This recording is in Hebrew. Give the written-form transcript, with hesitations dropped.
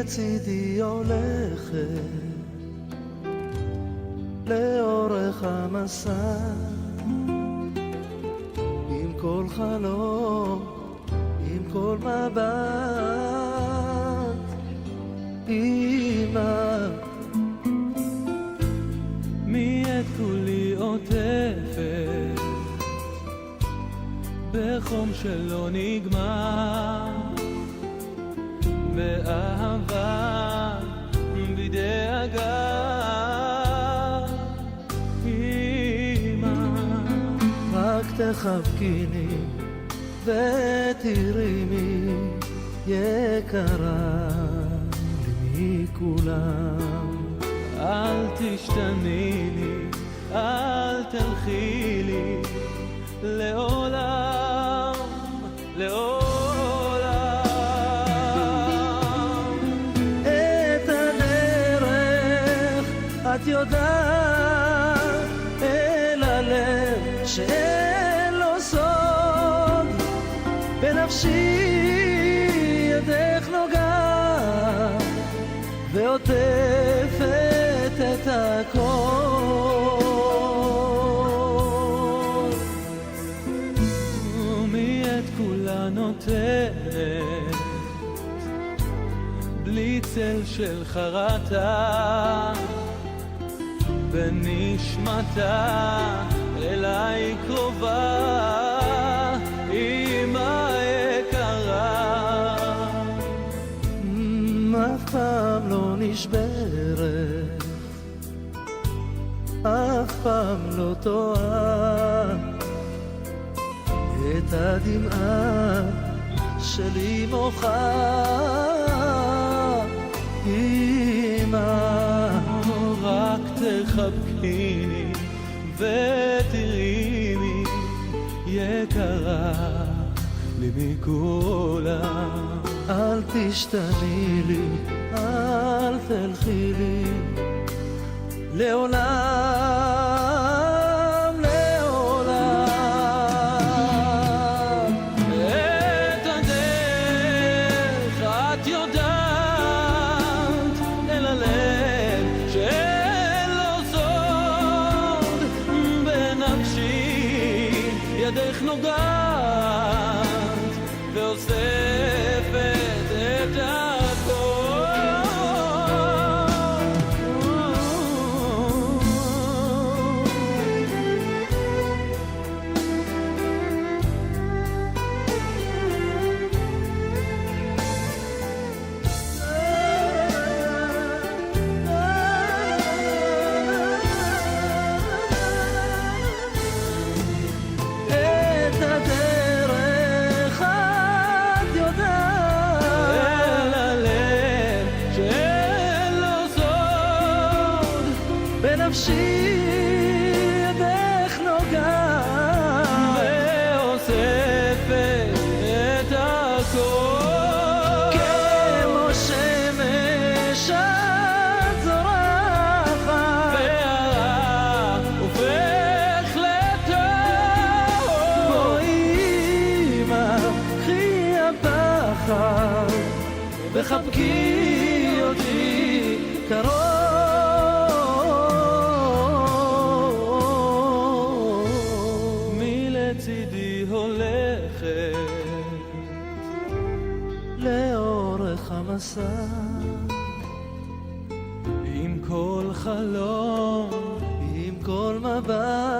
לצידי הולכת לאורך המסע, עם כל חלום, עם כל מבט. אמא, מי את כולי עוטפת בחום שלא נגמר, באהבה בדאגה. אמא, רק תחבקיני ותראיני יקרה לי מכולם. אל תשתני לי, אל תלכי לי לעולם, לעולם. את הדרך את יודעת, אל הלב שאין לו סוד, בנפשי ידך נוגעת ועוטפת את הכל. ומי את כולה נותנת בלי צל של חרטה, בנשמתה אליי קרובה. אמא יקרה, אף פעם לא נשברת, אף פעם לא טועה, את הדמעה שלי מוחה. אמא, רק תחבקיני ותראיני יקרה לי מכולם. אל תשתני לי, אל תלכי לי לעולם, לעולם. את הדרך את יודעת, אל הלב שאין לו סוד, בנפשי ידך נוגעת ואוספת את הכל. את הדרך את יודעת, אל הלב שאין לו סוד, בנפשי ידך נוגעת ואוספת את הכל. כמו שמש את זורחת, והרע הופך לטוב. בואי אמא, קחי הפחד וחבקי אותי קרוב. מי לצידי הולכת לאורך המסע, עם כל חלום, עם כל מבט.